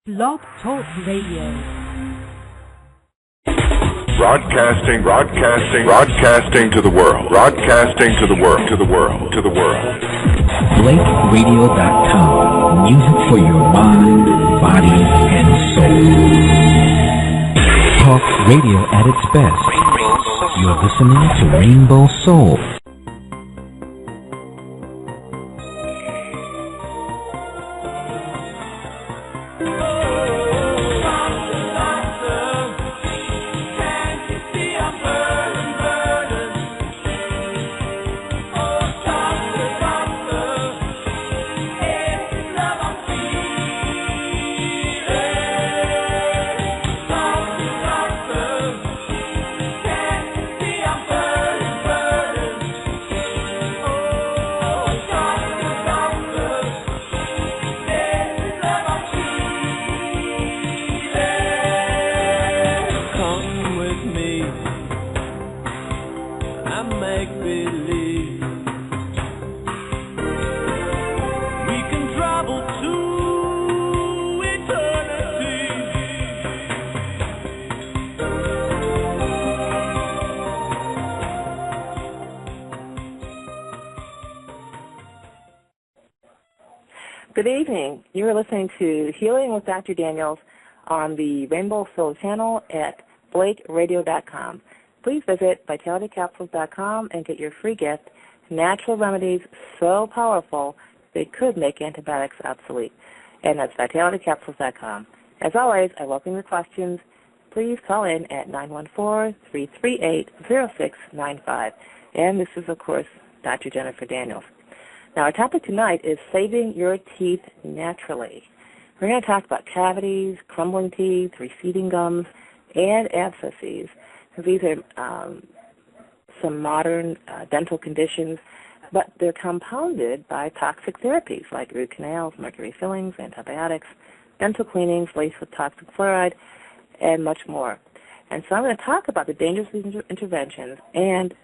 Blog Talk Radio. Broadcasting to the world. Broadcasting to the world. BlakeRadio.com. Music for your mind, body, and soul. Talk radio at its best. You're listening to Rainbow Soul. Good evening. You are listening to Healing with Dr. Daniels on the Rainbow Soul channel at BlakeRadio.com. Please visit VitalityCapsules.com and get your free gift, Natural Remedies So Powerful They Could Make Antibiotics Obsolete. And that's VitalityCapsules.com. As always, I welcome your questions. Please call in at 914-338-0695. And this is, of course, Dr. Jennifer Daniels. Now, our topic tonight is saving your teeth naturally. We're going to talk about cavities, crumbling teeth, receding gums, and abscesses. These are some modern dental conditions, but they're compounded by toxic therapies like root canals, mercury fillings, antibiotics, dental cleanings laced with toxic fluoride, and much more. And so I'm going to talk about the dangerous interventions and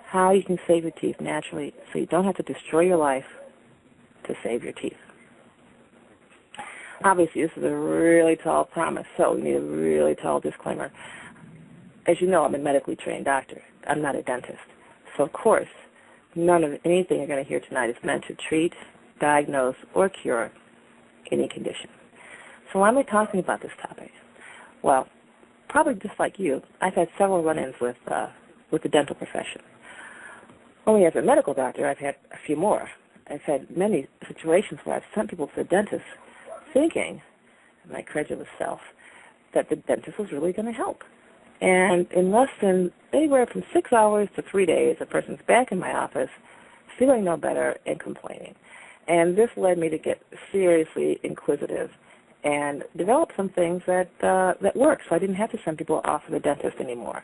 how you can save your teeth naturally so you don't have to destroy your life to save your teeth. Obviously, this is a really tall promise, so we need a really tall disclaimer. As you know, I'm a medically trained doctor. I'm not a dentist. So, of course, none of anything you're going to hear tonight is meant to treat, diagnose, or cure any condition. So why am I talking about this topic? Well, probably just like you, I've had several run-ins with the dental profession. Only as a medical doctor, I've had a few more. I've had many situations where I've sent people to the dentist thinking, my credulous self, that the dentist was really going to help. And in less than anywhere from 6 hours to 3 days, a person's back in my office feeling no better and complaining. And this led me to get seriously inquisitive and develop some things that worked, so I didn't have to send people off to the dentist anymore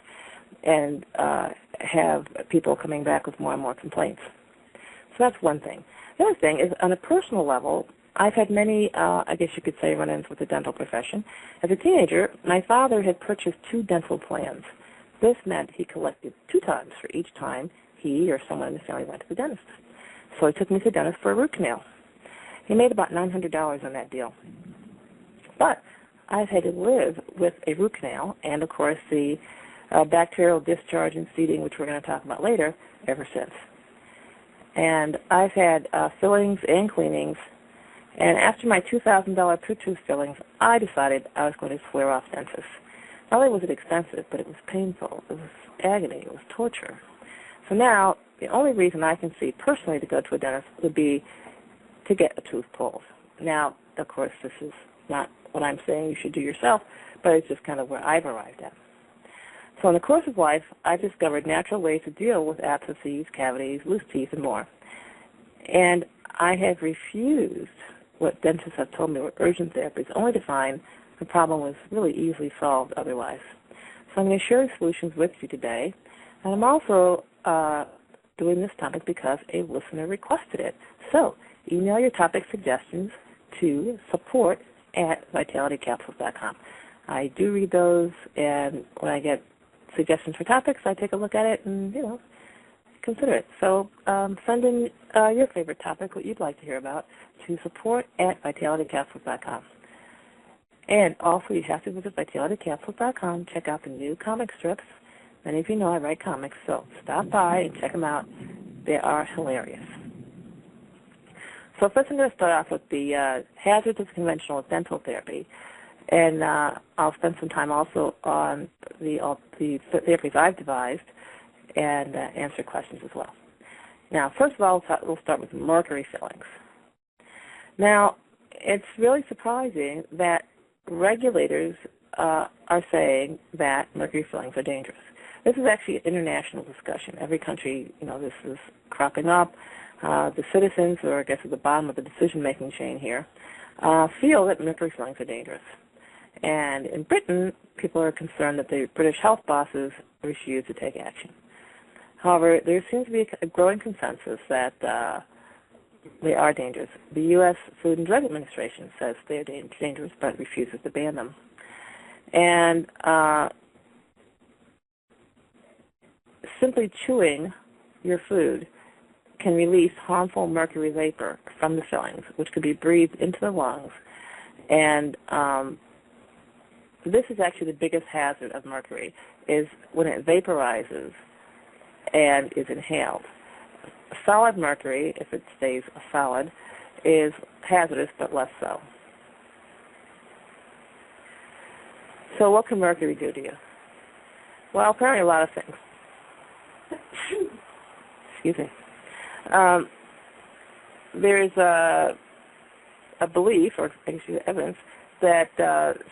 and have people coming back with more and more complaints. So that's one thing. The other thing is, on a personal level, I've had many, I guess you could say, run-ins with the dental profession. As a teenager, my father had purchased 2 dental plans. This meant he collected 2 times for each time he or someone in the family went to the dentist. So he took me to the dentist for a root canal. He made about $900 on that deal. But I've had to live with a root canal and, of course, the bacterial discharge and seeding, which we're going to talk about later, ever since. And I've had fillings and cleanings, and after my $2,000 per-tooth fillings, I decided I was going to swear off dentists. Not only was it expensive, but it was painful, it was agony, it was torture. So now, the only reason I can see personally to go to a dentist would be to get a tooth pulled. Now, of course, this is not what I'm saying you should do yourself, but it's just kind of where I've arrived at. So in the course of life, I've discovered natural ways to deal with abscesses, cavities, loose teeth, and more. And I have refused what dentists have told me were urgent therapies, only to find the problem was really easily solved otherwise. So I'm going to share the solutions with you today. And I'm also doing this topic because a listener requested it. So email your topic suggestions to support@vitalitycapsules.com. I do read those, and when I get suggestions for topics, I take a look at it and, consider it. So send in your favorite topic, what you'd like to hear about, to support@vitalitycapsules.com. And also, you have to visit vitalitycapsules.com, check out the new comic strips. Many of you know I write comics, so stop by and check them out. They are hilarious. So first I'm going to start off with the hazards of conventional dental therapy. And I'll spend some time also on the therapies I've devised and answer questions as well. Now, first of all, we'll start with mercury fillings. Now, it's really surprising that regulators are saying that mercury fillings are dangerous. This is actually an international discussion. Every country, this is cropping up. The citizens, or I guess at the bottom of the decision-making chain here, feel that mercury fillings are dangerous. And in Britain, people are concerned that the British health bosses refuse to take action. However, there seems to be a growing consensus that they are dangerous. The U.S. Food and Drug Administration says they are dangerous but refuses to ban them. And simply chewing your food can release harmful mercury vapor from the fillings, which could be breathed into the lungs. And this is actually the biggest hazard of mercury, is when it vaporizes and is inhaled. Solid mercury, if it stays a solid, is hazardous but less so. So what can mercury do to you? Well, apparently a lot of things. Excuse me. There is a belief, or actually evidence, that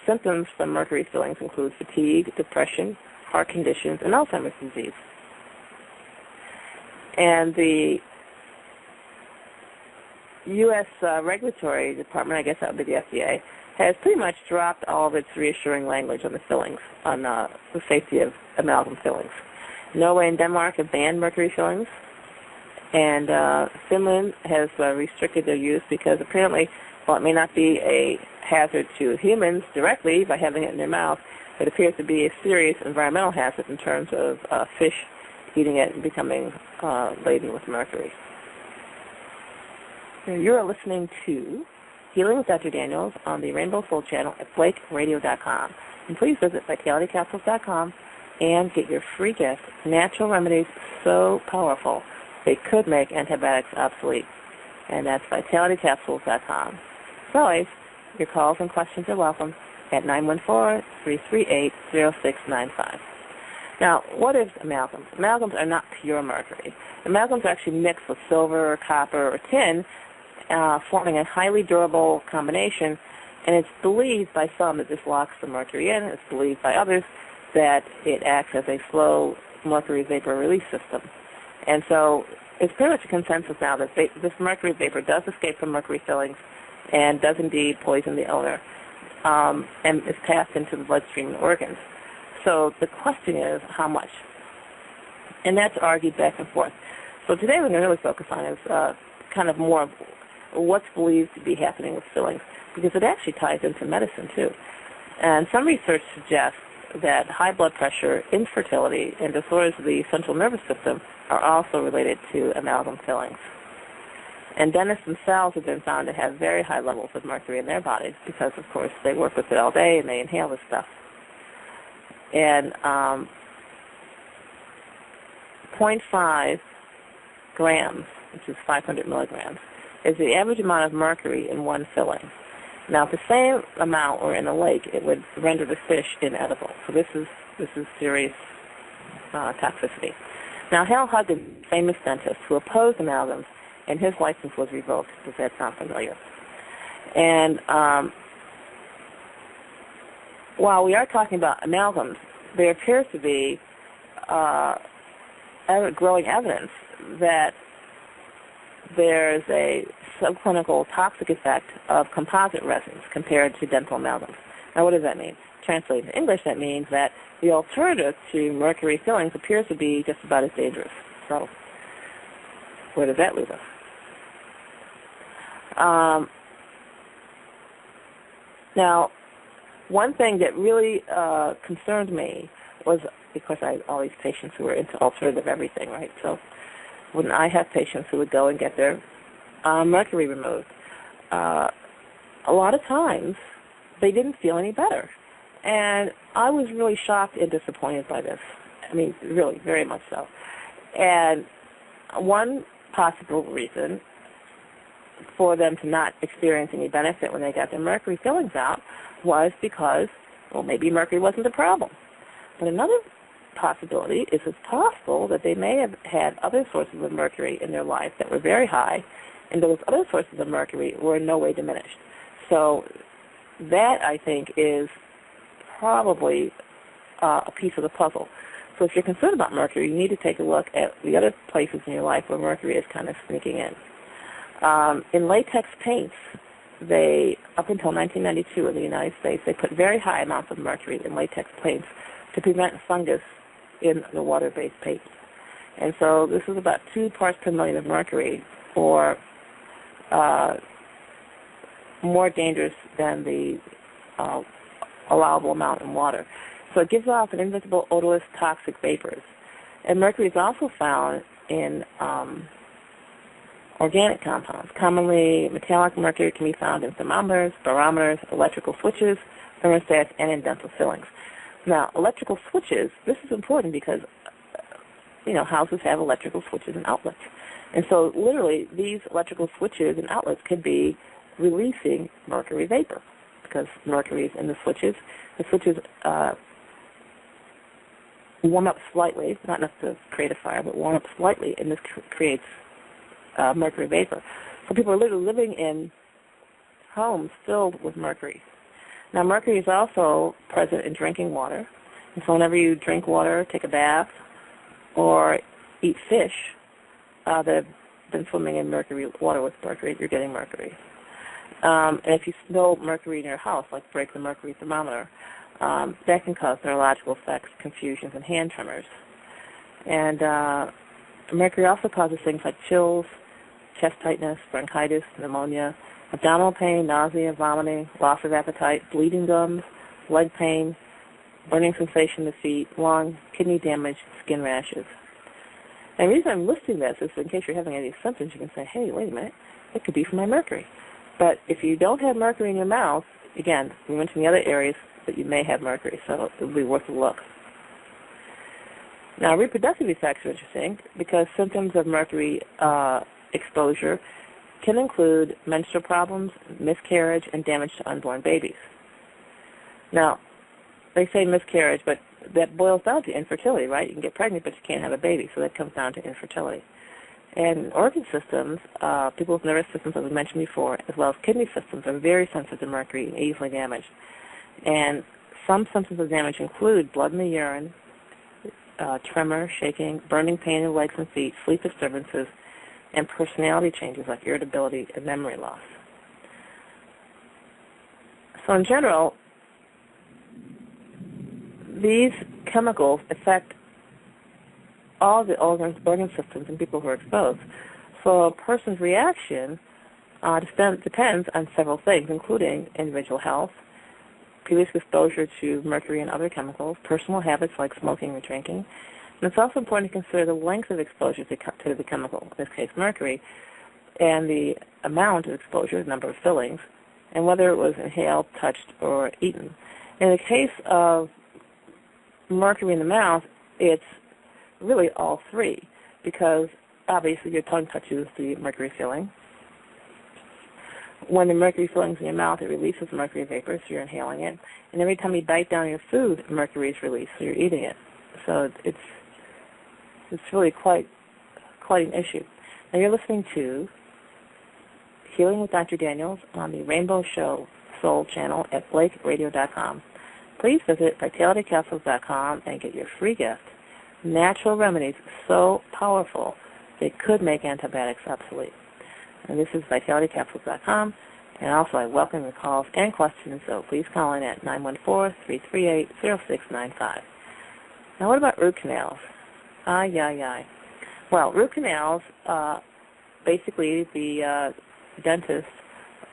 symptoms from mercury fillings include fatigue, depression, heart conditions, and Alzheimer's disease. And the U.S. Regulatory Department, I guess that would be the FDA, has pretty much dropped all of its reassuring language on the fillings, on the safety of amalgam fillings. Norway and Denmark have banned mercury fillings, and Finland has restricted their use because apparently, while it may not be a hazard to humans directly by having it in their mouth, it appears to be a serious environmental hazard in terms of fish eating it and becoming laden with mercury. You are listening to Healing with Dr. Daniels on the Rainbow Soul channel at BlakeRadio.com. And please visit VitalityCapsules.com and get your free gift, Natural Remedies So Powerful They Could Make Antibiotics Obsolete. And that's VitalityCapsules.com. As always, your calls and questions are welcome at 914-338-0695. Now, what is amalgams? Amalgams are not pure mercury. Amalgams are actually mixed with silver or copper or tin, forming a highly durable combination, and it's believed by some that this locks the mercury in. It's believed by others that it acts as a slow mercury vapor release system. And so it's pretty much a consensus now that this mercury vapor does escape from mercury fillings and does indeed poison the owner, and is passed into the bloodstream and organs. So the question is, how much? And that's argued back and forth. So today we're going to really focus on is kind of more of what's believed to be happening with fillings, because it actually ties into medicine too. And some research suggests that high blood pressure, infertility, and disorders of the central nervous system are also related to amalgam fillings. And dentists themselves have been found to have very high levels of mercury in their bodies because, of course, they work with it all day and they inhale this stuff. And 0.5 grams, which is 500 milligrams, is the average amount of mercury in one filling. Now, if the same amount were in a lake, it would render the fish inedible. So this is serious toxicity. Now, Hal Huggins, famous dentist who opposed amalgams, and his license was revoked. Does that sound familiar? And while we are talking about amalgams, there appears to be growing evidence that there's a subclinical toxic effect of composite resins compared to dental amalgams. Now, what does that mean? Translated to English, that means that the alternative to mercury fillings appears to be just about as dangerous. So, where does that leave us? Now, one thing that really concerned me was, because I had all these patients who were into alternative everything, right? So when I have patients who would go and get their mercury removed, a lot of times they didn't feel any better. And I was really shocked and disappointed by this. I mean, really, very much so. And one possible reason for them to not experience any benefit when they got their mercury fillings out was because, well, maybe mercury wasn't the problem. But another possibility is it's possible that they may have had other sources of mercury in their life that were very high, and those other sources of mercury were in no way diminished. So that, I think, is probably a piece of the puzzle. So if you're concerned about mercury, you need to take a look at the other places in your life where mercury is kind of sneaking in. In latex paints, they, up until 1992 in the United States, they put very high amounts of mercury in latex paints to prevent fungus in the water-based paints. And so this is about 2 parts per million of mercury, or more dangerous than the allowable amount in water. So it gives off an invisible, odorless, toxic vapors. And mercury is also found in organic compounds. Commonly, metallic mercury can be found in thermometers, barometers, electrical switches, thermostats, and in dental fillings. Now, electrical switches, this is important because, houses have electrical switches and outlets. And so, literally, these electrical switches and outlets could be releasing mercury vapor because mercury is in the switches. The switches warm up slightly, not enough to create a fire, but warm up slightly, and this creates mercury vapor. So people are literally living in homes filled with mercury. Now, mercury is also present in drinking water. And so whenever you drink water, take a bath, or eat fish that have been swimming in water with mercury, you're getting mercury. And if you spill mercury in your house, like break the mercury thermometer, that can cause neurological effects, confusions, and hand tremors. And mercury also causes things like chills, chest tightness, bronchitis, pneumonia, abdominal pain, nausea, vomiting, loss of appetite, bleeding gums, leg pain, burning sensation in the feet, lung, kidney damage, skin rashes. And the reason I'm listing this is in case you're having any symptoms, you can say, hey, wait a minute, it could be from my mercury. But if you don't have mercury in your mouth, again, we mentioned the other areas that you may have mercury, so it would be worth a look. Now, reproductive effects are interesting because symptoms of mercury exposure can include menstrual problems, miscarriage, and damage to unborn babies. Now, they say miscarriage, but that boils down to infertility, right? You can get pregnant, but you can't have a baby, so that comes down to infertility. And organ systems, people with nervous systems, as we mentioned before, as well as kidney systems, are very sensitive to mercury and easily damaged. And some symptoms of damage include blood in the urine, tremor, shaking, burning pain in the legs and feet, sleep disturbances, and personality changes like irritability and memory loss. So in general, these chemicals affect all the organ systems in people who are exposed. So a person's reaction depends on several things, including individual health, previous exposure to mercury and other chemicals, personal habits like smoking or drinking. And it's also important to consider the length of exposure to the chemical, in this case mercury, and the amount of exposure, the number of fillings, and whether it was inhaled, touched, or eaten. In the case of mercury in the mouth, it's really all three, because obviously your tongue touches the mercury filling. When the mercury filling's in your mouth, it releases mercury vapor, so you're inhaling it. And every time you bite down your food, mercury is released, so you're eating it. So it's really quite an issue. Now you're listening to Healing with Dr. Daniels on the Rainbow Show Soul channel at BlakeRadio.com. Please visit VitalityCapsules.com and get your free gift. Natural remedies so powerful they could make antibiotics obsolete. And this is VitalityCapsules.com. And also I welcome your calls and questions, so please call in at 914-338-0695. Now what about root canals? Well, root canals, basically the dentist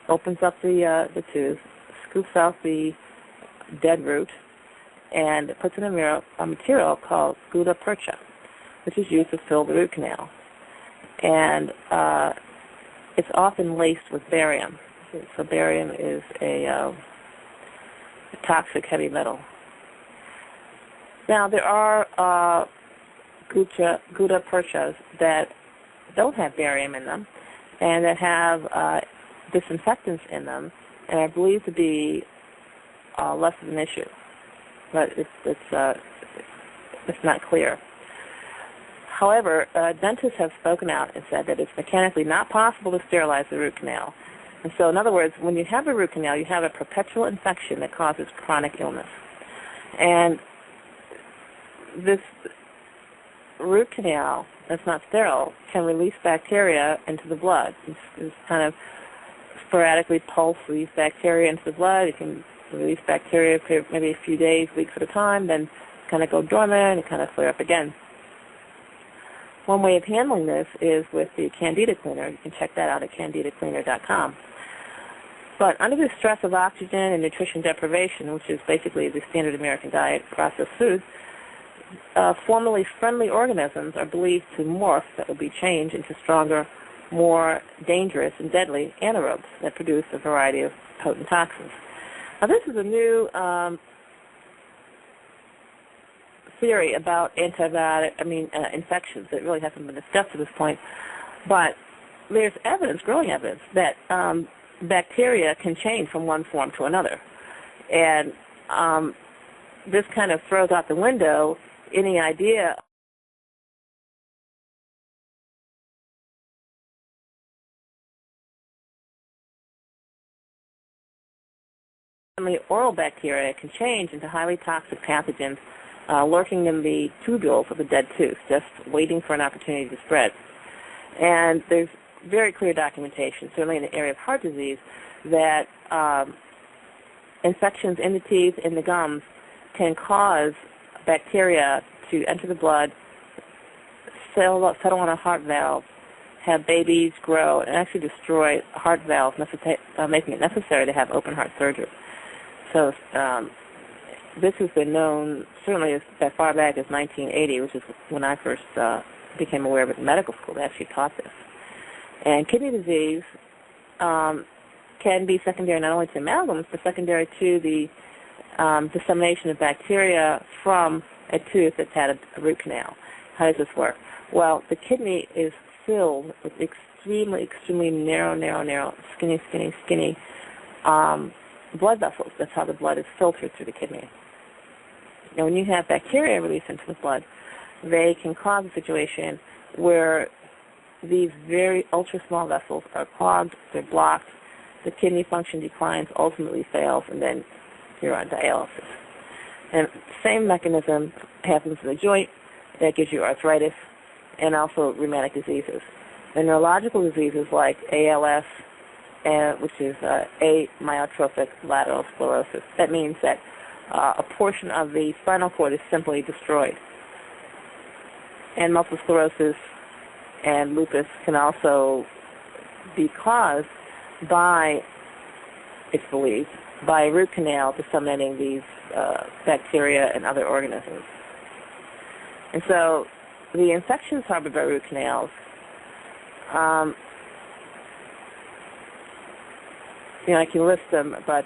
opens up the tooth, scoops out the dead root, and puts in a material called gutta percha, which is used to fill the root canal. And it's often laced with barium. So barium is a toxic heavy metal. Now, there are gutta perchas that don't have barium in them and that have disinfectants in them and are believed to be less of an issue, but it's not clear. However, dentists have spoken out and said that it's mechanically not possible to sterilize the root canal. And so, in other words, when you have a root canal, you have a perpetual infection that causes chronic illness. And this root canal that's not sterile can release bacteria into the blood. It's kind of sporadically pulse these bacteria into the blood. It can release bacteria for maybe a few days, weeks at a time, then kind of go dormant and kind of flare up again. One way of handling this is with the Candida Cleaner. You can check that out at candidacleaner.com. But under the stress of oxygen and nutrition deprivation, which is basically the standard American diet, processed foods, formerly friendly organisms are believed to morph, that will be changed into stronger, more dangerous and deadly anaerobes that produce a variety of potent toxins. Now, this is a new theory about infections that really hasn't been discussed at this point, but there's evidence, growing evidence, that bacteria can change from one form to another. And this kind of throws out the window any idea oral bacteria can change into highly toxic pathogens lurking in the tubules of the dead tooth, just waiting for an opportunity to spread. And there's very clear documentation, certainly in the area of heart disease, that infections in the teeth, in the gums, can cause bacteria to enter the blood, settle on a heart valve, have babies grow, and actually destroy heart valves, making it necessary to have open heart surgery. So this has been known certainly as far back as 1980, which is when I first became aware of it in medical school. They actually taught this. And kidney disease can be secondary not only to amalgams, but secondary to the dissemination of bacteria from a tooth that's had a root canal. How does this work? Well, the kidney is filled with extremely narrow, skinny blood vessels. That's how the blood is filtered through the kidney. Now, when you have bacteria released into the blood, they can cause a situation where these very ultra-small vessels are clogged, they're blocked, the kidney function declines, ultimately fails, and then you're on dialysis. And the same mechanism happens in the joint. That gives you arthritis and also rheumatic diseases. The neurological diseases like ALS, which is amyotrophic lateral sclerosis. That means that a portion of the spinal cord is simply destroyed. And multiple sclerosis and lupus can also be caused by, it's believed, by a root canal disseminating these bacteria and other organisms. And so the infections harbored by root canals, I can list them, but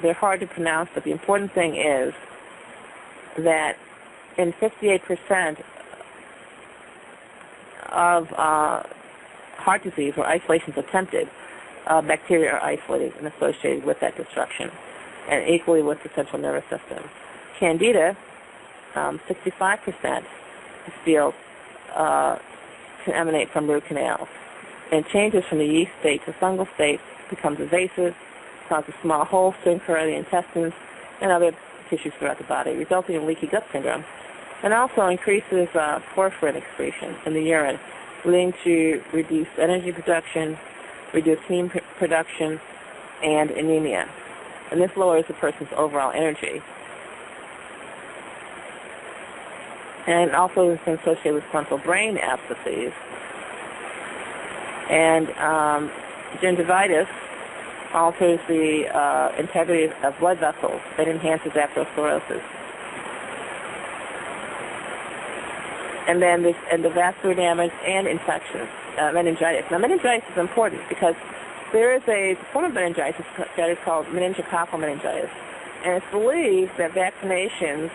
they're hard to pronounce. But the important thing is that in 58% of heart disease where isolation is attempted, bacteria are isolated and associated with that destruction, and equally with the central nervous system. Candida, 65% is feel can emanate from root canals, and changes from the yeast state to fungal state, becomes evasive, causes small holes to occur in the intestines and other tissues throughout the body, resulting in leaky gut syndrome, and also increases porphyrin excretion in the urine, leading to reduced energy production, reduced heme production, and anemia. And this lowers the person's overall energy. And also is associated with frontal brain abscesses. And gingivitis alters the integrity of blood vessels. It enhances atherosclerosis. And then there's endovascular damage and infections, meningitis. Now, meningitis is important because there is a form of meningitis that is called meningococcal meningitis. And it's believed that vaccinations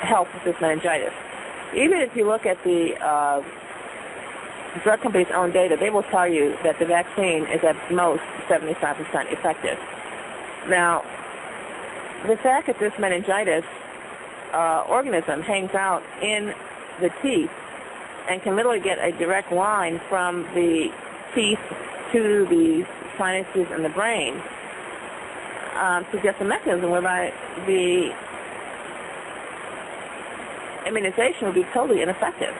help with this meningitis. Even if you look at the drug company's own data, they will tell you that the vaccine is at most 75% effective. Now, the fact that this meningitis organism hangs out in the teeth and can literally get a direct line from the teeth to the sinuses and the brain suggests a mechanism whereby the immunization would be totally ineffective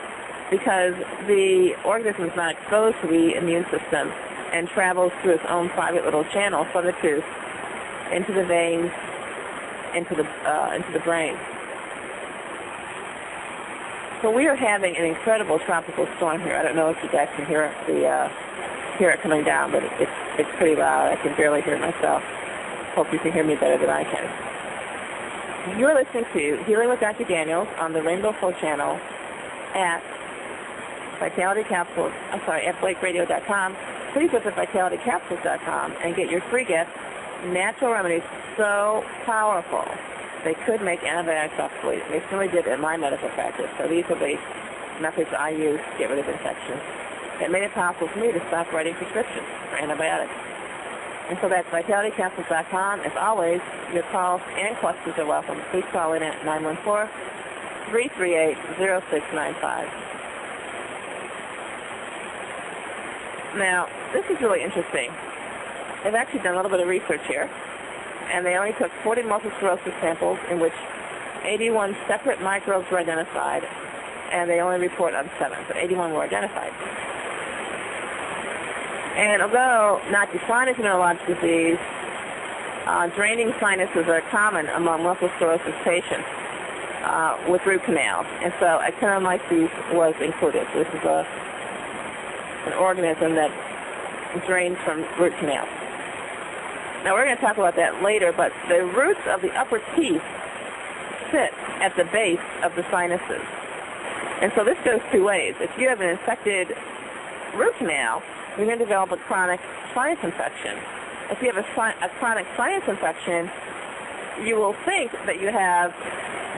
because the organism is not exposed to the immune system and travels through its own private little channel from the tooth into the veins, into the brain. So we are having an incredible tropical storm here. I don't know if you guys can hear it coming down, but it's pretty loud. I can barely hear it myself. Hope you can hear me better than I can. You're listening to Healing with Dr. Daniels on the Rainbow Flow channel at BlakeraDiO.com. Please visit VitalityCapsules.com and get your free gift. Natural remedies so powerful they could make antibiotics obsolete. They certainly did in my medical practice. So these are the methods I use to get rid of infections. It made it possible for me to stop writing prescriptions for antibiotics. And so that's VitalityCapsules.com. As always, your calls and questions are welcome. Please call in at 914-338-0695. Now, this is really interesting. They've actually done a little bit of research here, and they only took 40 multiple sclerosis samples in which 81 separate microbes were identified, and they only report on 7, but 81 were identified. And although not defined as a neurologic disease, draining sinuses are common among multiple sclerosis patients with root canals, and so actinomyces was included. This is an organism that drains from root canals. Now we're going to talk about that later, but the roots of the upper teeth sit at the base of the sinuses. And so this goes two ways. If you have an infected root canal, you're going to develop a chronic sinus infection. If you have a chronic sinus infection, you will think that you have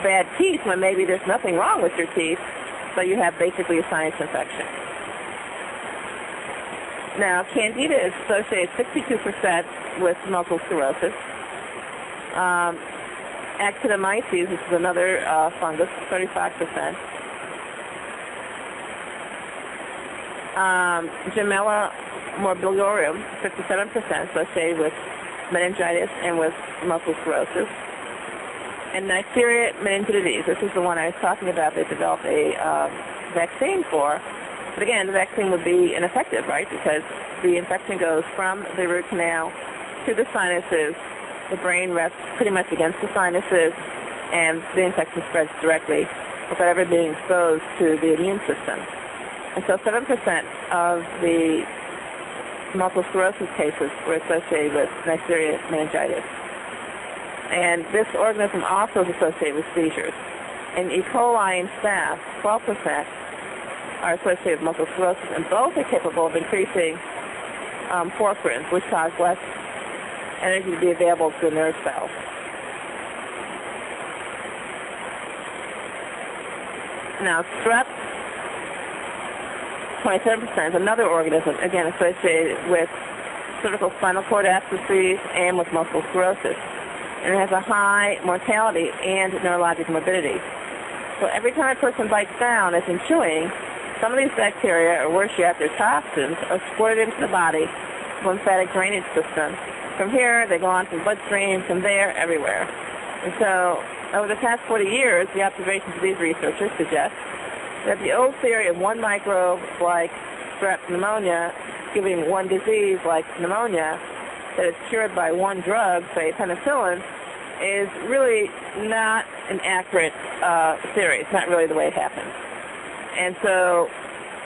bad teeth when maybe there's nothing wrong with your teeth, but you have basically a sinus infection. Now, Candida is associated 62% with multiple sclerosis. Actinomyces, which is another fungus, 35%. Gemella morbiliorum, 57%, associated with meningitis and with multiple sclerosis. And Neisseria meningitidis, this is the one I was talking about. They developed a vaccine for. But again, the vaccine would be ineffective, right? Because the infection goes from the root canal to the sinuses. The brain rests pretty much against the sinuses, and the infection spreads directly without ever being exposed to the immune system. And so 7% of the multiple sclerosis cases were associated with Neisseria meningitis. And this organism also is associated with seizures. In E. coli and staph, 12% are associated with multiple sclerosis, and both are capable of increasing porphyrins, which cause less energy to be available to the nerve cells. Now, strep, 27%, is another organism, again, associated with cervical spinal cord abscesses and with multiple sclerosis. And it has a high mortality and neurologic morbidity. So every time a person bites down, as in chewing, some of these bacteria, or worse yet, their toxins, are squirted into the body, lymphatic drainage system. From here, they go on to the bloodstream, from there, everywhere. And so, over the past 40 years, the observations of these researchers suggest that the old theory of one microbe, like strep pneumonia, giving one disease, like pneumonia, that is cured by one drug, say penicillin, is really not an accurate theory. It's not really the way it happens. And so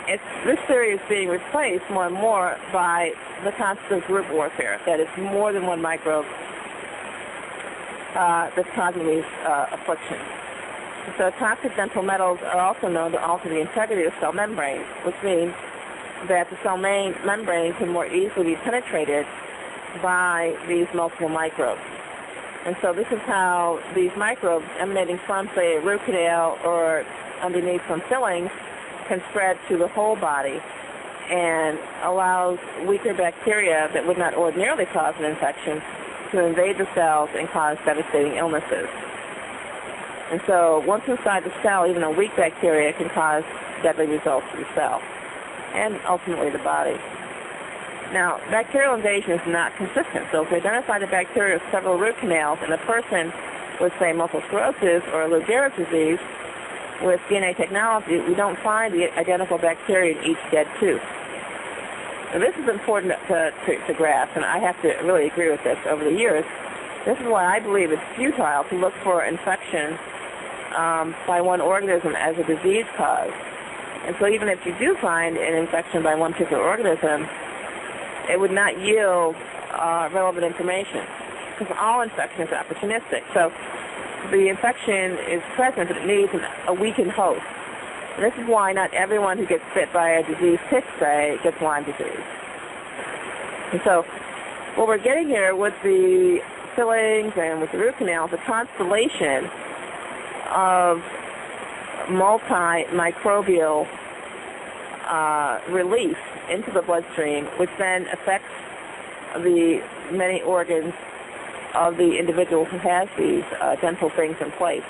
this theory is being replaced more and more by the concept of group warfare, that it's more than one microbe that's causing these afflictions. So toxic dental metals are also known to alter the integrity of cell membranes, which means that the cell membrane can more easily be penetrated by these multiple microbes. And so this is how these microbes emanating from, say, a root canal or underneath some fillings can spread to the whole body and allows weaker bacteria that would not ordinarily cause an infection to invade the cells and cause devastating illnesses. And so once inside the cell, even a weak bacteria can cause deadly results to the cell and ultimately the body. Now, bacterial invasion is not consistent. So if we identify the bacteria of several root canals in a person with, say, multiple sclerosis or Lou Gehrig's disease, with DNA technology, we don't find the identical bacteria in each dead tooth. Now, this is important to grasp, and I have to really agree with this over the years. This is why I believe it's futile to look for infection by one organism as a disease cause. And so even if you do find an infection by one particular organism, it would not yield relevant information because all infection is opportunistic. So the infection is present, but it needs a weakened host. And this is why not everyone who gets bit by a diseased tick, say, gets Lyme disease. And so what we're getting here with the fillings and with the root canals, a constellation of multimicrobial release into the bloodstream, which then affects the many organs of the individual who has these dental things in place.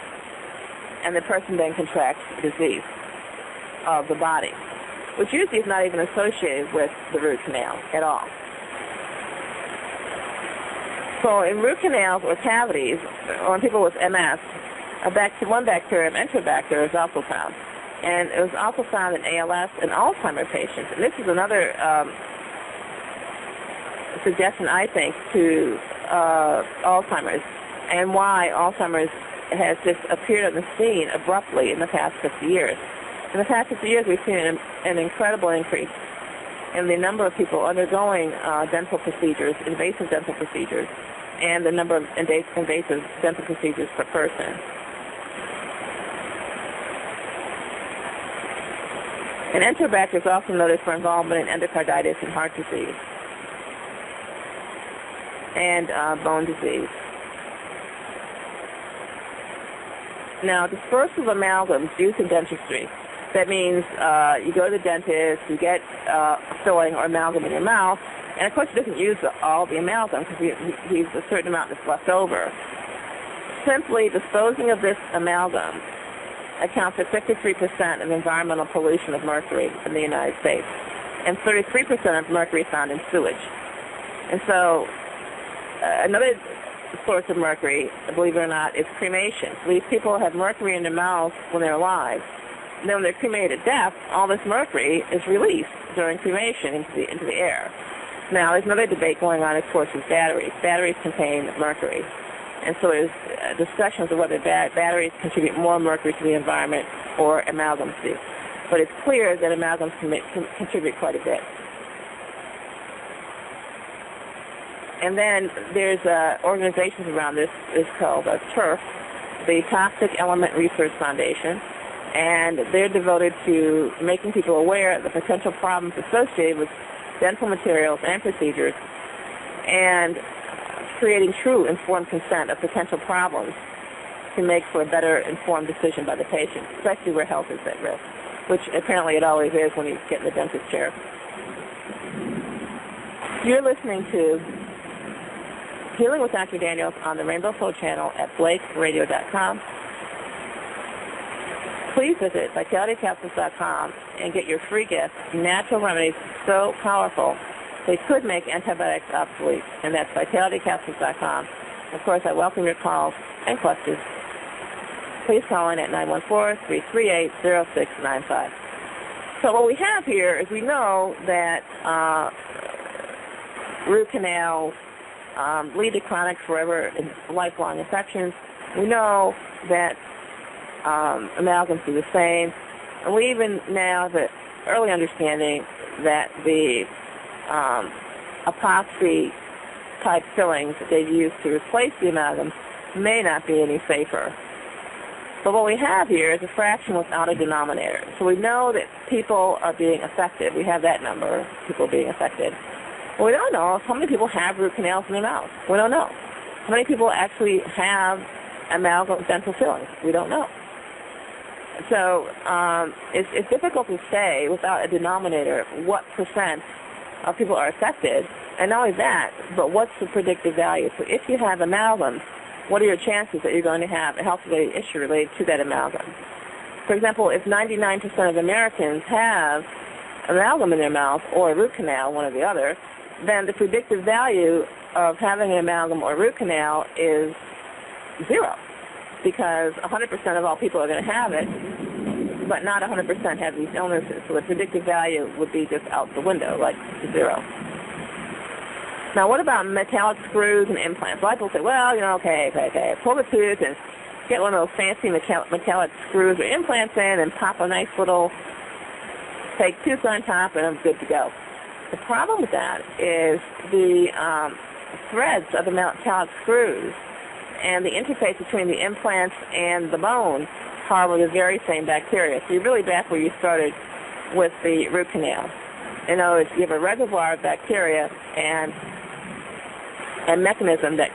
And the person then contracts disease of the body, which usually is not even associated with the root canal at all. So in root canals or cavities, or in people with MS, one bacterium, Enterobacter, is also found. And it was also found in ALS and Alzheimer's patients. And this is another suggestion, I think, to Alzheimer's and why Alzheimer's has just appeared on the scene abruptly in the past 50 years. In the past 50 years, we've seen an incredible increase in the number of people undergoing dental procedures, invasive dental procedures, and the number of invasive dental procedures per person. And Enterobacter is also noted for involvement in endocarditis and heart disease and bone disease. Now, dispersal of amalgams used in dentistry. That means you go to the dentist, you get a filling or amalgam in your mouth, and of course he doesn't use all the amalgam because he uses a certain amount that's left over. Simply disposing of this amalgam accounts for 53% of environmental pollution of mercury in the United States and 33% of mercury found in sewage. And so another source of mercury, believe it or not, is cremation. So these people have mercury in their mouths when they're alive. And then when they're cremated to death, all this mercury is released during cremation into the air. Now, there's another debate going on, of course, with batteries. Batteries contain mercury. And so there's discussions of whether batteries contribute more mercury to the environment or amalgams do. But it's clear that amalgams can contribute quite a bit. And then there's organizations around this is called TERF, the Toxic Element Research Foundation, and they're devoted to making people aware of the potential problems associated with dental materials and procedures and creating true informed consent of potential problems to make for a better informed decision by the patient, especially where health is at risk, which apparently it always is when you get in the dentist chair. You're listening to Healing with Dr. Daniels on the Rainbow Flow channel at blakeradio.com. Please visit vitalitycapsules.com and get your free gift, Natural Remedies So Powerful They Could Make Antibiotics Obsolete, and that's vitalitycapsules.com. Of course, I welcome your calls and questions. Please call in at 914-338-0695. So what we have here is we know that root canals lead to chronic, forever, and lifelong infections. We know that amalgams do the same. And we even now have an early understanding that the epoxy-type fillings that they use to replace the amalgams may not be any safer. But what we have here is a fraction without a denominator. So we know that people are being affected. We have that number, people being affected. Well, we don't know how many people have root canals in their mouth. We don't know. How many people actually have amalgam dental fillings? We don't know. So it's difficult to say without a denominator what percent of people are affected. And not only that, but what's the predictive value? So if you have amalgam, what are your chances that you're going to have a health-related issue related to that amalgam? For example, if 99% of Americans have amalgam in their mouth or a root canal, one or the other, then the predictive value of having an amalgam or root canal is 0, because 100% of all people are going to have it, but not 100% have these illnesses. So the predictive value would be just out the window, like 0. Now, what about metallic screws and implants? A lot of people say, well, okay, pull the tooth and get one of those fancy metallic screws or implants in and pop a nice little fake tooth on top, and I'm good to go. The problem with that is the threads of the metallic screws and the interface between the implants and the bone harbor the very same bacteria. So you're really back where you started with the root canal. In other words, you have a reservoir of bacteria and a mechanism that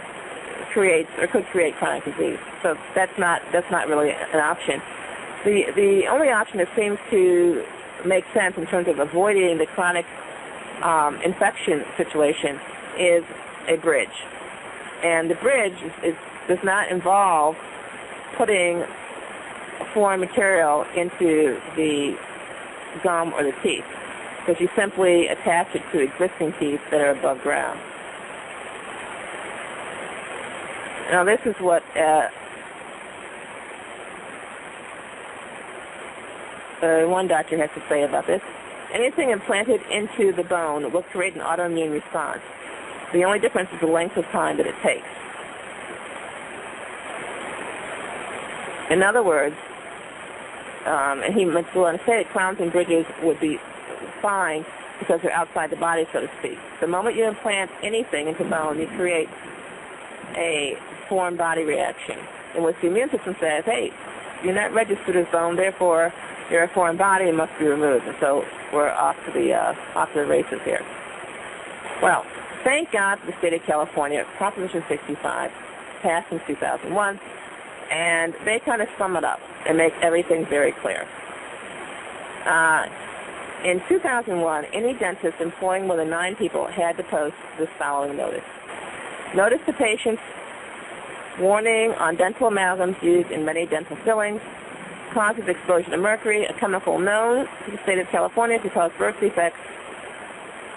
creates or could create chronic disease. So that's not really an option. The only option that seems to make sense in terms of avoiding the chronic infection situation is a bridge. And the bridge does not involve putting foreign material into the gum or the teeth, because you simply attach it to existing teeth that are above ground. Now this is what one doctor has to say about this. Anything implanted into the bone will create an autoimmune response. The only difference is the length of time that it takes. In other words, and he went on to say that crowns and bridges would be fine because they're outside the body, so to speak. The moment you implant anything into bone, you create a foreign body reaction in which the immune system says, hey, you're not registered as bone, therefore you're a foreign body and must be removed. And so we're off to the races here. Well, thank God for the state of California. Proposition 65 passed in 2001, and they kind of sum it up and make everything very clear. In 2001, any dentist employing more than 9 people had to post this following notice. Notice to patients, warning on dental amalgams used in many dental fillings, causes exposure to mercury, a chemical known to the state of California to cause birth defects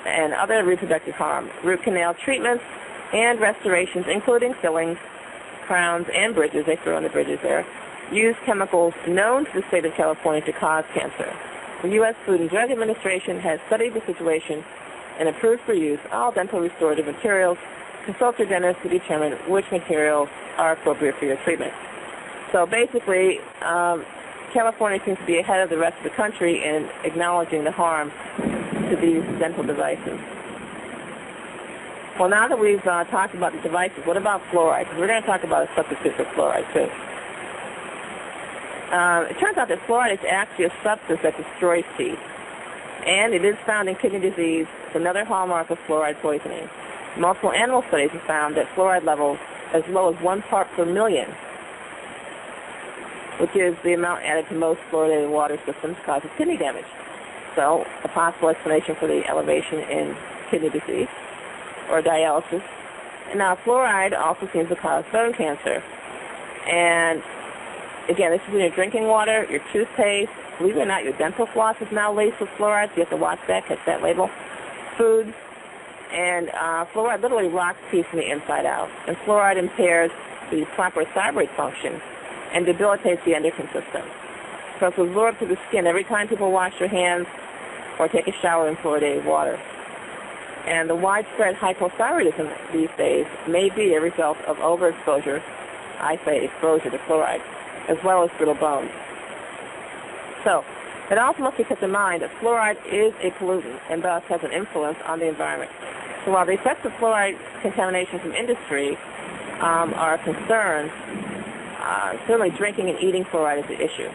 and other reproductive harm. Root canal treatments and restorations, including fillings, crowns, and bridges, they throw in the bridges there, use chemicals known to the state of California to cause cancer. The U.S. Food and Drug Administration has studied the situation and approved for use all dental restorative materials. Consult your dentist to determine which materials are appropriate for your treatment. So basically, California seems to be ahead of the rest of the country in acknowledging the harm to these dental devices. Well, now that we've talked about the devices, what about fluoride? Because we're going to talk about a substitute for fluoride, too. It turns out that fluoride is actually a substance that destroys teeth, and it is found in kidney disease. It's another hallmark of fluoride poisoning. Multiple animal studies have found that fluoride levels as low as 1 part per million, which is the amount added to most fluoridated water systems, causes kidney damage. So a possible explanation for the elevation in kidney disease or dialysis. And now fluoride also seems to cause bone cancer. And again, this is in your drinking water, your toothpaste. Believe it or not, your dental floss is now laced with fluoride, so you have to watch that, catch that label. Foods. And fluoride literally rots teeth from the inside out. And fluoride impairs the proper thyroid function and debilitates the endocrine system. So it's absorbed to the skin every time people wash their hands or take a shower in fluoridated water. And the widespread hypothyroidism these days may be a result of overexposure, I say exposure to fluoride, as well as brittle bones. So it also must be kept in mind that fluoride is a pollutant and thus has an influence on the environment. So while the effects of fluoride contamination from industry are a concern, certainly drinking and eating fluoride is the issue.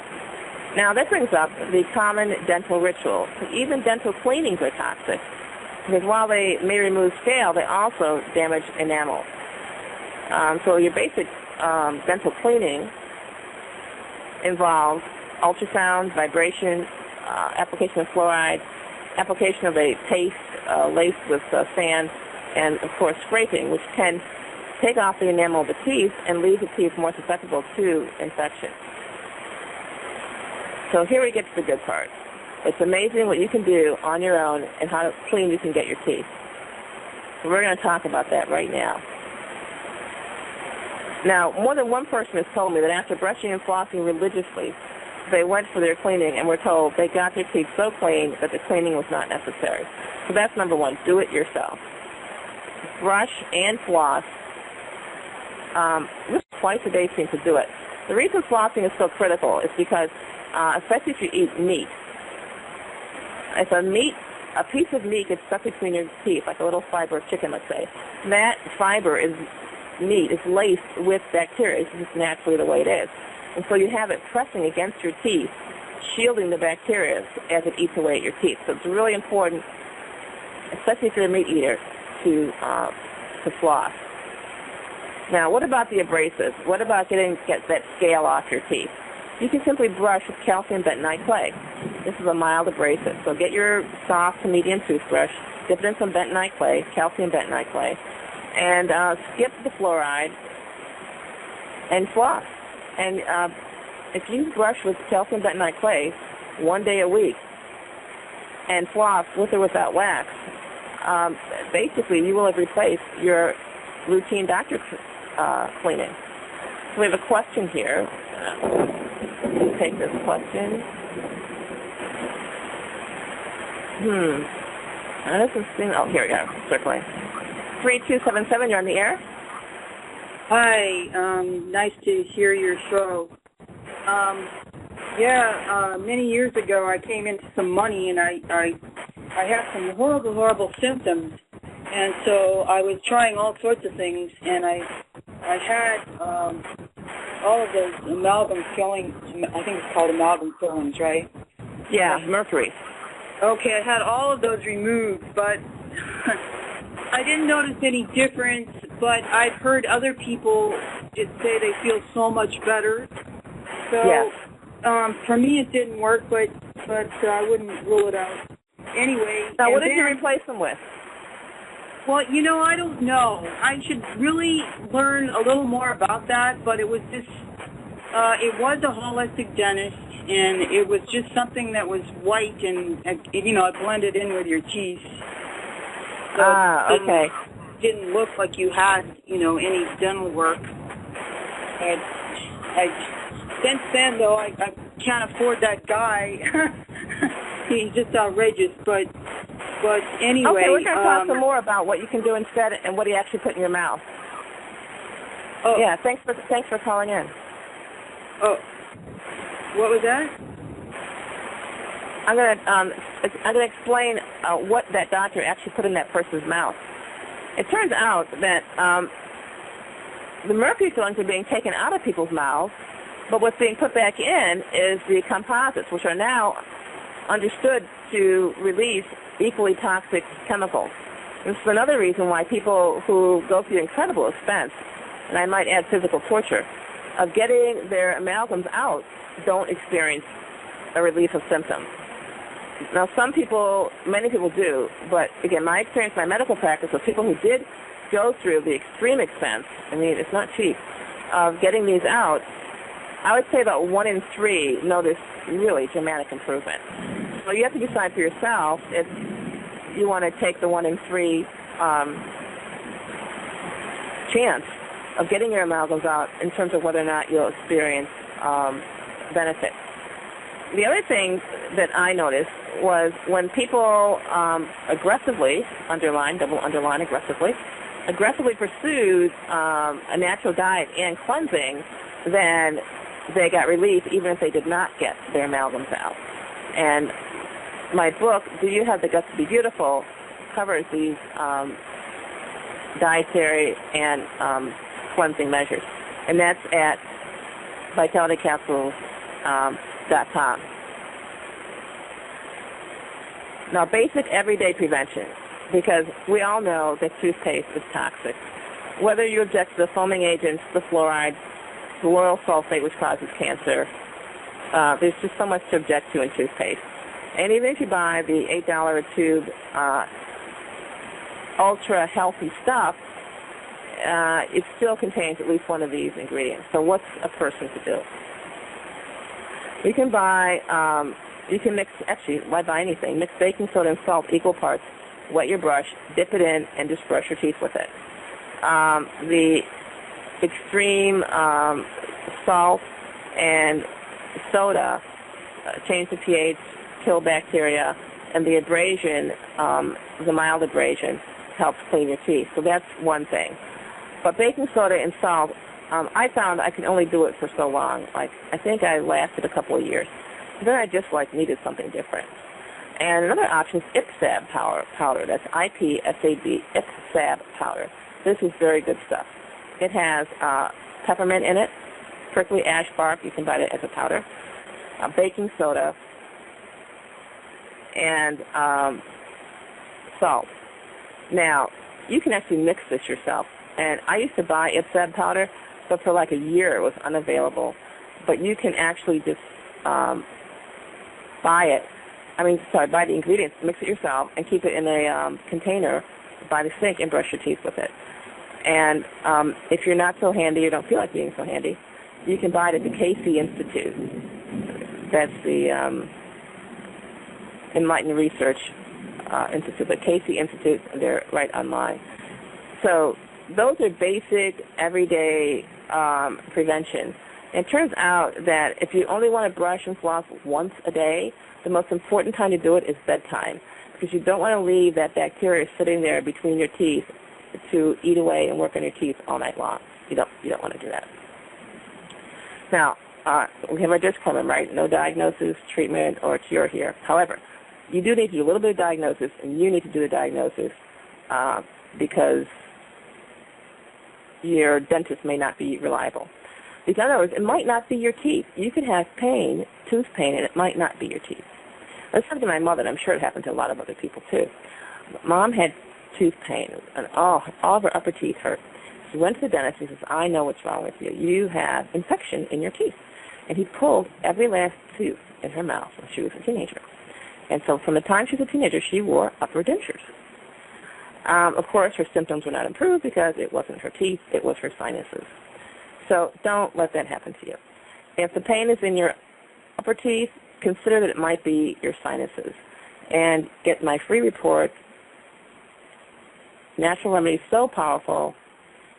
Now that brings up the common dental ritual. So even dental cleanings are toxic. Because while they may remove scale, they also damage enamel. So your basic dental cleaning involves ultrasound, vibration, application of fluoride, application of a paste laced with sand, and, of course, scraping, which can take off the enamel of the teeth and leave the teeth more susceptible to infection. So here we get to the good part. It's amazing what you can do on your own and how clean you can get your teeth. So we're going to talk about that right now. Now, more than one person has told me that after brushing and flossing religiously, they went for their cleaning and were told they got their teeth so clean that the cleaning was not necessary. So that's number one. Do it yourself. Brush and floss. Just twice a day seems to do it. The reason flossing is so critical is because, especially if you eat meat, if a piece of meat gets stuck between your teeth, like a little fiber of chicken, let's say, that fiber is laced with bacteria. It's just naturally the way it is. And so you have it pressing against your teeth, shielding the bacteria as it eats away at your teeth. So it's really important, especially if you're a meat eater, to floss. Now, what about the abrasives? What about get that scale off your teeth? You can simply brush with calcium bentonite clay. This is a mild abrasive. So get your soft to medium toothbrush, dip it in some bentonite clay, calcium bentonite clay, and skip the fluoride and floss. And if you brush with calcium bentonite clay 1 day a week and floss with or without wax, basically you will have replaced your routine doctor cleaning. So we have a question here. Let's take this question. This is here we go. Circling. 3277. You're on the air. Hi. Nice to hear your show. Many years ago I came into some money and I had some horrible symptoms, and so I was trying all sorts of things, and I had all of those amalgam fillings. I think it's called amalgam fillings, right? Yeah, mercury. Okay, I had all of those removed, but I didn't notice any difference, but I've heard other people just say they feel so much better. So yes. For me it didn't work, but I wouldn't rule it out. Anyway. Now, what did you replace them with? Well, I don't know. I should really learn a little more about that, but it was just, it was a holistic dentist, and it was just something that was white, and, it blended in with your teeth. So okay. It didn't look like you had, any dental work. Since then, though, I can't afford that guy. He's just outrageous, but anyway. Okay, we're going to talk some more about what you can do instead and what he actually put in your mouth. Oh. Yeah, thanks for calling in. Oh, what was that? I'm going to explain what that doctor actually put in that person's mouth. It turns out that the mercury fillings are being taken out of people's mouths, but what's being put back in is the composites, which are now understood to release equally toxic chemicals. This is another reason why people who go through incredible expense, and I might add physical torture, of getting their amalgams out don't experience a relief of symptoms. Now, many people do, but again, my experience, my medical practice of people who did go through the extreme expense, it's not cheap, of getting these out, I would say about 1 in 3 notice really dramatic improvement. So you have to decide for yourself if you want to take the 1 in 3 chance of getting your amalgams out in terms of whether or not you'll experience benefit. The other thing that I noticed was when people aggressively, double underline aggressively pursued a natural diet and cleansing, then they got relief even if they did not get their amalgams out. And my book, Do You Have the Guts to Be Beautiful, covers these dietary and cleansing measures. And that's at vitalitycapsules.com. Now, basic everyday prevention. because we all know that toothpaste is toxic. Whether you object to the foaming agents, the fluoride, the lauryl sulfate, which causes cancer, there's just so much to object to in toothpaste. And even if you buy the $8 a tube ultra-healthy stuff, it still contains at least one of these ingredients. So what's a person to do? You can buy, you can mix, actually, why buy anything? Mix baking soda and salt equal parts, wet your brush, dip it in, and just brush your teeth with it. The extreme salt and soda change the pH, kill bacteria, and the abrasion, the mild abrasion, helps clean your teeth. So that's one thing. But baking soda and salt, I found I could only do it for so long. Like, I think I lasted a couple of years. Then I just needed something different. And another option is IPSAB powder. That's IPSAB, IPSAB powder. This is very good stuff. It has peppermint in it, prickly ash bark. You can buy it as a powder. Baking soda, and salt. Now, you can actually mix this yourself. And I used to buy IPSAB powder, but for like a year it was unavailable. But you can actually just buy the ingredients, mix it yourself, and keep it in a container by the sink and brush your teeth with it. And if you're not so handy or don't feel like being so handy, you can buy it at the Casey Institute. That's the Enlightened Research Institute, the Casey Institute. They're right online. So those are basic, everyday prevention. It turns out that if you only want to brush and floss once a day, the most important time to do it is bedtime, because you don't want to leave that bacteria sitting there between your teeth to eat away and work on your teeth all night long. You don't want to do that. Now, we have our disclaimer, right? No diagnosis, treatment, or cure here. However, you do need to do a little bit of diagnosis, and you need to do the diagnosis because your dentist may not be reliable. Because in other words, it might not be your teeth. You could have pain, tooth pain, and it might not be your teeth. That's happened to my mother, and I'm sure it happened to a lot of other people too. Mom had tooth pain, and all of her upper teeth hurt. She went to the dentist and says, I know what's wrong with you. You have infection in your teeth. And he pulled every last tooth in her mouth when she was a teenager. And so from the time she was a teenager, she wore upper dentures. Of course, her symptoms were not improved because it wasn't her teeth, it was her sinuses. So don't let that happen to you. If the pain is in your upper teeth, consider that it might be your sinuses. And get my free report, Natural Remedy So Powerful,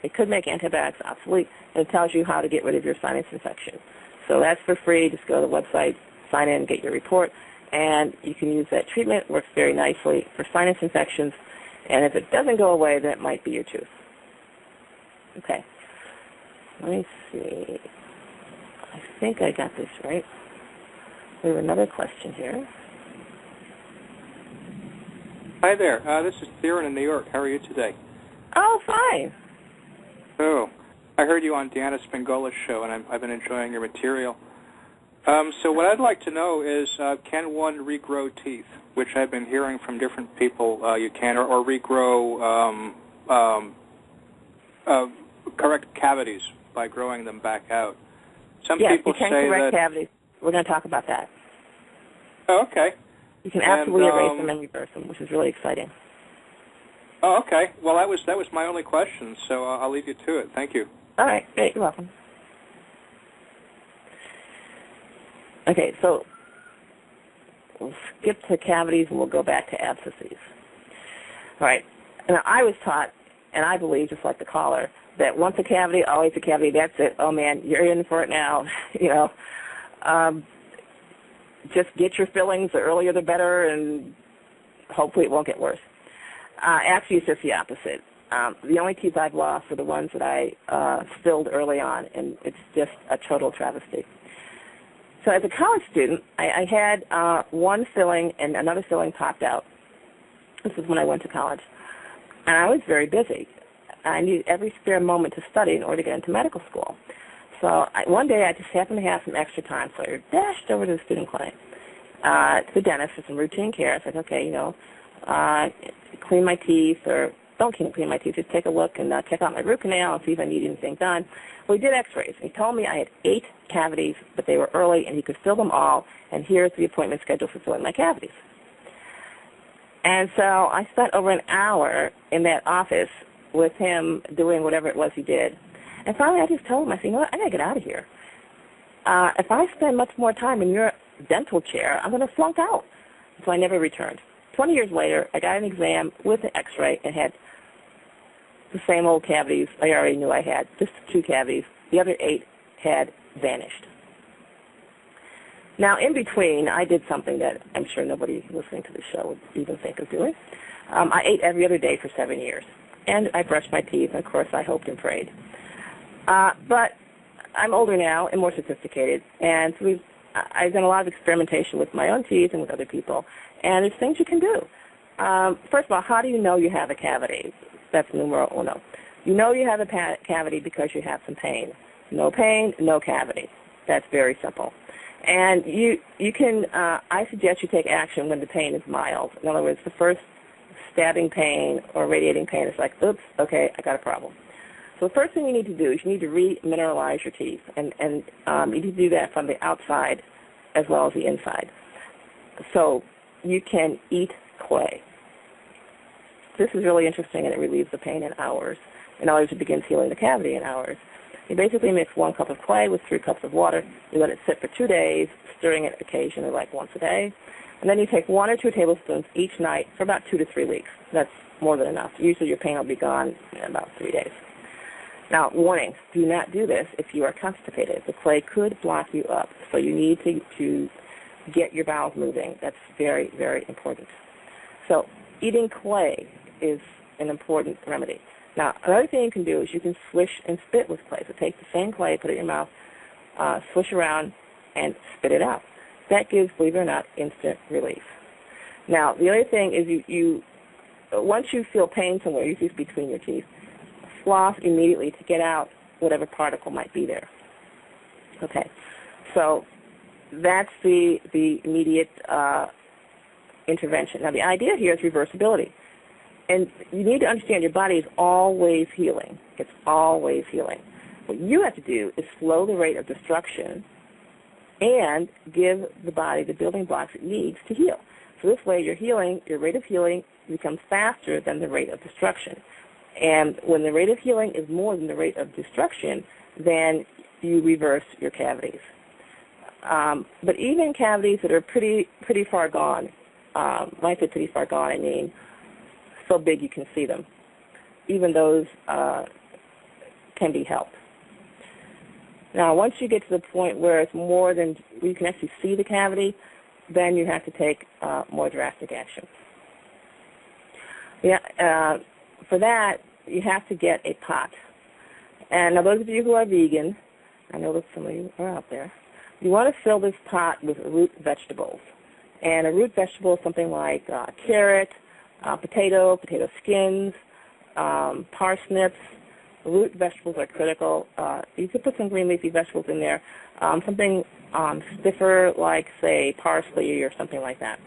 it could make antibiotics obsolete, and it tells you how to get rid of your sinus infection. So that's for free. Just go to the website, sign in, get your report, and you can use that treatment. It works very nicely for sinus infections, and if it doesn't go away, then it might be your tooth. Okay. Let me see. I think I got this right. We have another question here. Hi there. This is Theron in New York. How are you today? Oh, fine. Oh, I heard you on Deanna Spingola's show, and I've been enjoying your material. So what I'd like to know is, can one regrow teeth, which I've been hearing from different people you can, or regrow correct cavities by growing them back out. Some people you can say correct that cavities. We're going to talk about that. Oh, okay. You can absolutely erase them and reverse them, which is really exciting. Oh, okay. Well, that was my only question, so I'll leave you to it. Thank you. All right. Great. You're welcome. Okay, so we'll skip to cavities and we'll go back to abscesses. All right. Now, I was taught, and I believe, just like the caller, that once a cavity, always a cavity. That's it. Oh, man, you're in for it now. Just get your fillings. The earlier the better, and hopefully it won't get worse. Actually, it's just the opposite. The only teeth I've lost are the ones that I filled early on, and it's just a total travesty. So as a college student, I had one filling and another filling popped out. This is when I went to college. And I was very busy. I needed every spare moment to study in order to get into medical school. So one day I just happened to have some extra time, so I dashed over to the student clinic, to the dentist for some routine care. I said, okay, clean my teeth, or don't clean my teeth, just take a look and check out my root canal and see if I need anything done. Well, he did x-rays. He told me I had 8 cavities, but they were early, and he could fill them all, and here's the appointment schedule for filling my cavities. And so I spent over an hour in that office with him doing whatever it was he did. And finally I just told him, I said, you know what, I got to get out of here. If I spend much more time in your dental chair, I'm going to flunk out. So I never returned. 20 years later, I got an exam with an x-ray and had the same old cavities I already knew I had, just 2 cavities. The other 8 had vanished. Now, in between, I did something that I'm sure nobody listening to the show would even think of doing. I ate every other day for 7 years, and I brushed my teeth, and of course I hoped and prayed. But I'm older now and more sophisticated, and so I've done a lot of experimentation with my own teeth and with other people, and there's things you can do. First of all, how do you know you have a cavity? That's numero uno. You know you have a cavity because you have some pain. No pain, no cavity. That's very simple. And you can, I suggest you take action when the pain is mild. In other words, the first stabbing pain or radiating pain is like, oops, okay, I got a problem. So the first thing you need to do is you need to remineralize your teeth, and you need to do that from the outside as well as the inside. So you can eat clay. This is really interesting, and it relieves the pain in hours. In other words, it begins healing the cavity in hours. You basically mix 1 cup of clay with 3 cups of water. You let it sit for 2 days, stirring it occasionally, like once a day. And then you take 1 or 2 tablespoons each night for about 2 to 3 weeks. That's more than enough. Usually your pain will be gone in about 3 days. Now, warning, do not do this if you are constipated. The clay could block you up, so you need to get your bowels moving. That's very, very important. So eating clay is an important remedy. Now, another thing you can do is you can swish and spit with clay. So take the same clay, put it in your mouth, swish around, and spit it out. That gives, believe it or not, instant relief. Now, the other thing is you once you feel pain somewhere, usually it's between your teeth, floss immediately to get out whatever particle might be there. Okay, so that's the immediate intervention. Now, the idea here is reversibility. And you need to understand your body is always healing. It's always healing. What you have to do is slow the rate of destruction and give the body the building blocks it needs to heal. So this way your rate of healing becomes faster than the rate of destruction. And when the rate of healing is more than the rate of destruction, then you reverse your cavities. But even cavities that are pretty far gone, when I say pretty far gone, I mean so big you can see them. Even those can be helped. Now, once you get to the point where it's more than you can actually see the cavity, then you have to take more drastic action. Yeah, for that, you have to get a pot. And now those of you who are vegan, I know that some of you are out there, you want to fill this pot with root vegetables. And a root vegetable is something like carrot, potato skins, parsnips. Root vegetables are critical. You could put some green leafy vegetables in there, something stiffer like, say, parsley or something like that.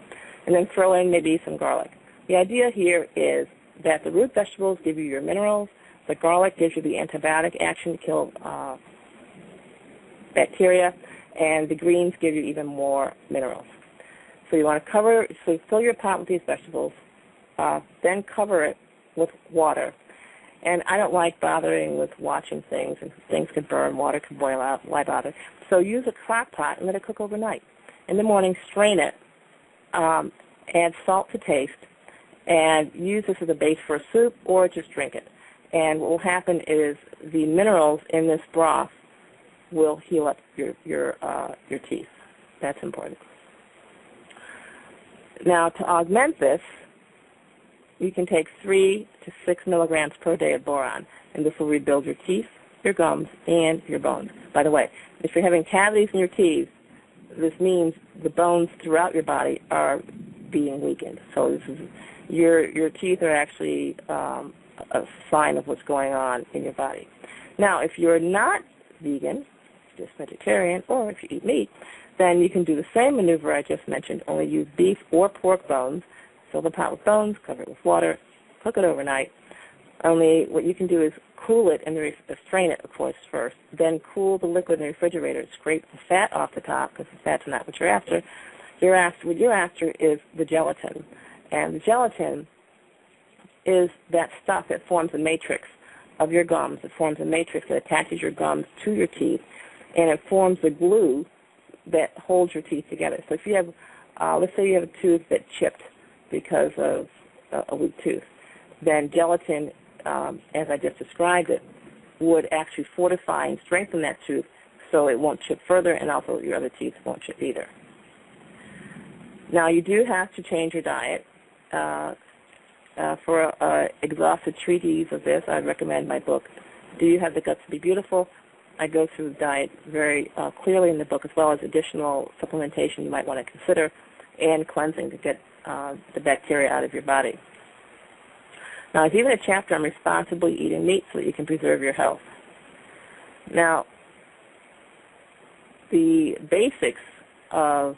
And then throw in maybe some garlic. The idea here is that the root vegetables give you your minerals, the garlic gives you the antibiotic action to kill bacteria, and the greens give you even more minerals. So you want to fill your pot with these vegetables, then cover it with water. And I don't like bothering with watching things, and things could burn, water could boil out, why bother? So use a crock pot and let it cook overnight. In the morning, strain it, add salt to taste, and use this as a base for a soup or just drink it. And what will happen is the minerals in this broth will heal up your teeth. That's important. Now, to augment this, you can take 3 to 6 milligrams per day of boron, and this will rebuild your teeth, your gums, and your bones. By the way, if you're having cavities in your teeth, this means the bones throughout your body are being weakened. So this is, your teeth are actually a sign of what's going on in your body. Now, if you're not vegan, just vegetarian, or if you eat meat, then you can do the same maneuver I just mentioned, only use beef or pork bones, Fill the pot with bones, cover it with water, cook it overnight. Only what you can do is cool it and strain it, of course, first. Then cool the liquid in the refrigerator. Scrape the fat off the top because the fat's not what you're after. What you're after is the gelatin. And the gelatin is that stuff that forms a matrix of your gums. It forms a matrix that attaches your gums to your teeth, and it forms the glue that holds your teeth together. So if you have, let's say you have a tooth that chipped because of a weak tooth, then gelatin, as I just described it, would actually fortify and strengthen that tooth so it won't chip further, and also your other teeth won't chip either. Now, you do have to change your diet. For an exhaustive treatise of this, I'd recommend my book, Do You Have the Guts to Be Beautiful? I go through the diet very clearly in the book, as well as additional supplementation you might want to consider, and cleansing to get the bacteria out of your body. Now, there's even a chapter on responsibly eating meat so that you can preserve your health. Now, the basics of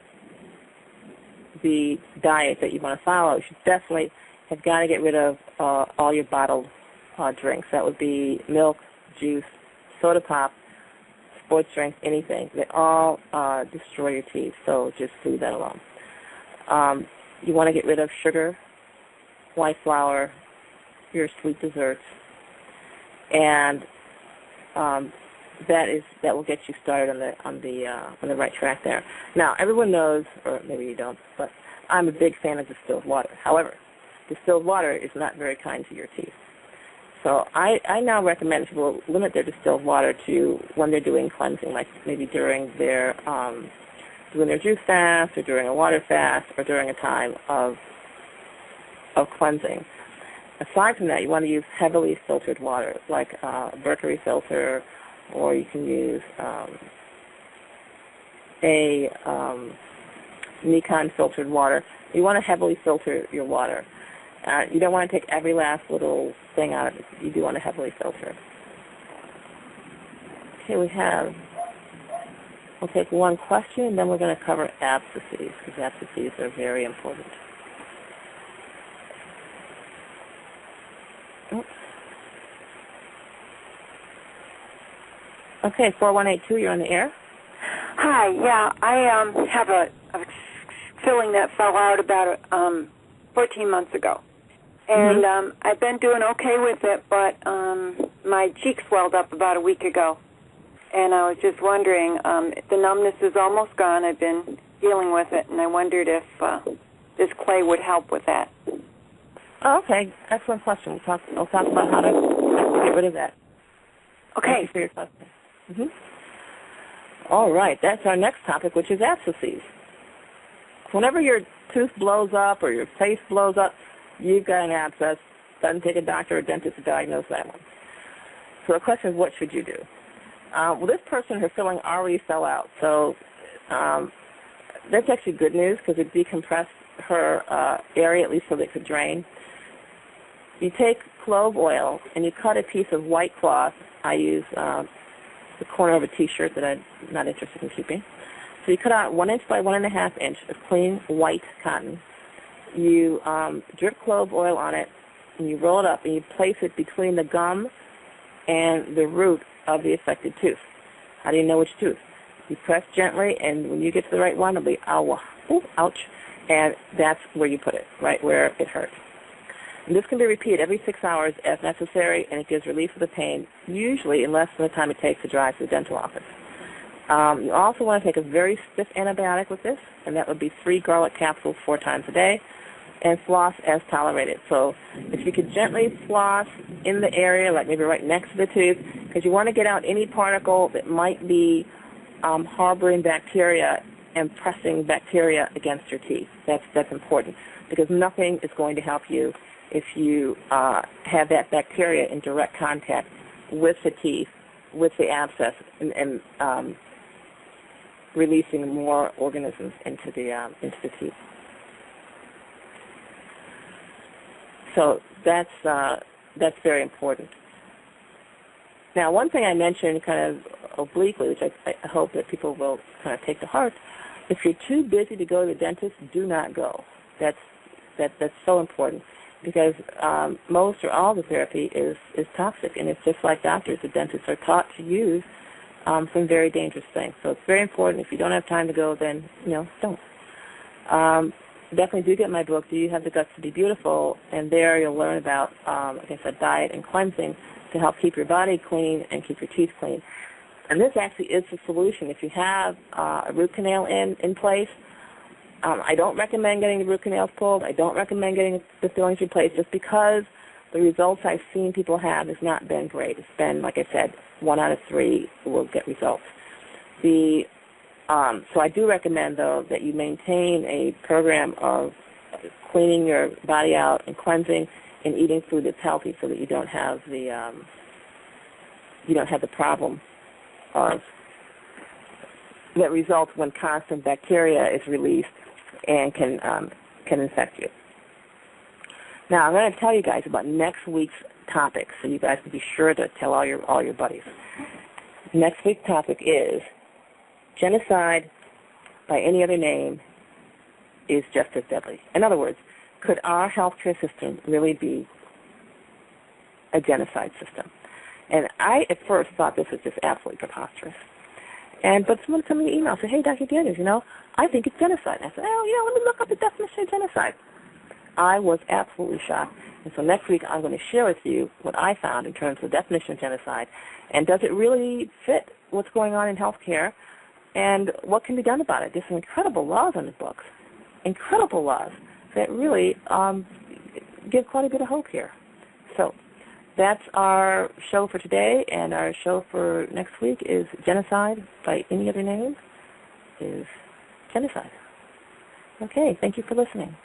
the diet that you want to follow, you should definitely have got to get rid of all your bottled drinks. That would be milk, juice, soda pop, sports drinks, anything. They all destroy your teeth, so just leave that alone. You want to get rid of sugar, white flour, your sweet desserts, and that will get you started on the right track there. Now, everyone knows, or maybe you don't, but I'm a big fan of distilled water. However, distilled water is not very kind to your teeth. So I now recommend people limit their distilled water to when they're doing cleansing, like maybe during their doing their juice fast, or during a water fast, or during a time of cleansing. Aside from that, you want to use heavily filtered water, like a Berkery filter, or you can use a Nikon filtered water. You want to heavily filter your water. You don't want to take every last little thing out of it. You do want to heavily filter it. Okay, we'll take one question, and then we're going to cover abscesses, because abscesses are very important. Oops. Okay, 4182, you're on the air. Hi, yeah, I have a filling that fell out about 14 months ago. And I've been doing okay with it, but my cheek swelled up about a week ago. And I was just wondering, the numbness is almost gone. I've been dealing with it, and I wondered if this clay would help with that. Oh, okay, excellent question. We'll talk about how to get rid of that. Okay. Thank you for your question. All right, that's our next topic, which is abscesses. Whenever your tooth blows up or your face blows up, you've got an abscess. Doesn't take a doctor or dentist to diagnose that one. So the question is, what should you do? Well, this person, her filling already fell out, so that's actually good news because it decompressed her area, at least so that it could drain. You take clove oil and you cut a piece of white cloth. I use the corner of a T-shirt that I'm not interested in keeping. So you cut out 1 inch by 1.5 inch of clean white cotton. You drip clove oil on it, and you roll it up, and you place it between the gum and the root of the affected tooth. How do you know which tooth? You press gently, and when you get to the right one, it'll be ow, ooh, ouch, and that's where you put it, right where it hurts. And this can be repeated every 6 hours as necessary, and it gives relief of the pain, usually in less than the time it takes to drive to the dental office. You also want to take a very stiff antibiotic with this, and that would be 3 garlic capsules 4 times a day, and floss as tolerated. So if you could gently floss in the area, like maybe right next to the tooth, because you want to get out any particle that might be harboring bacteria and pressing bacteria against your teeth. That's important, because nothing is going to help you if you have that bacteria in direct contact with the teeth, with the abscess, and releasing more organisms into the teeth. So that's very important. Now, one thing I mentioned kind of obliquely, which I hope that people will kind of take to heart, if you're too busy to go to the dentist, do not go. That's so important because most or all the therapy is toxic, and it's just like doctors. The dentists are taught to use some very dangerous things. So it's very important. If you don't have time to go, then, don't. Definitely do get my book, Do You Have the Guts to Be Beautiful? And there you'll learn about, like I said, diet and cleansing to help keep your body clean and keep your teeth clean. And this actually is the solution. If you have a root canal in place, I don't recommend getting the root canals pulled. I don't recommend getting the fillings replaced just because the results I've seen people have has not been great. It's been, like I said, 1 out of 3 will get results. So I do recommend, though, that you maintain a program of cleaning your body out and cleansing and eating food that's healthy so that you don't have the problem of that results when constant bacteria is released and can infect you. Now, I'm going to tell you guys about next week's topic, so you guys can be sure to tell all your buddies. Next week's topic is genocide by any other name is just as deadly. In other words, could our healthcare system really be a genocide system? And I, at first, thought this was just absolutely preposterous. But someone sent me an email and said, hey, Dr. Daniels, I think it's genocide. And I said, let me look up the definition of genocide. I was absolutely shocked. And so next week I'm going to share with you what I found in terms of the definition of genocide, and does it really fit what's going on in healthcare, and what can be done about it. There's some incredible laws in the books, incredible laws that really give quite a bit of hope here. So that's our show for today, and our show for next week is genocide by any other name is genocide. Okay, thank you for listening.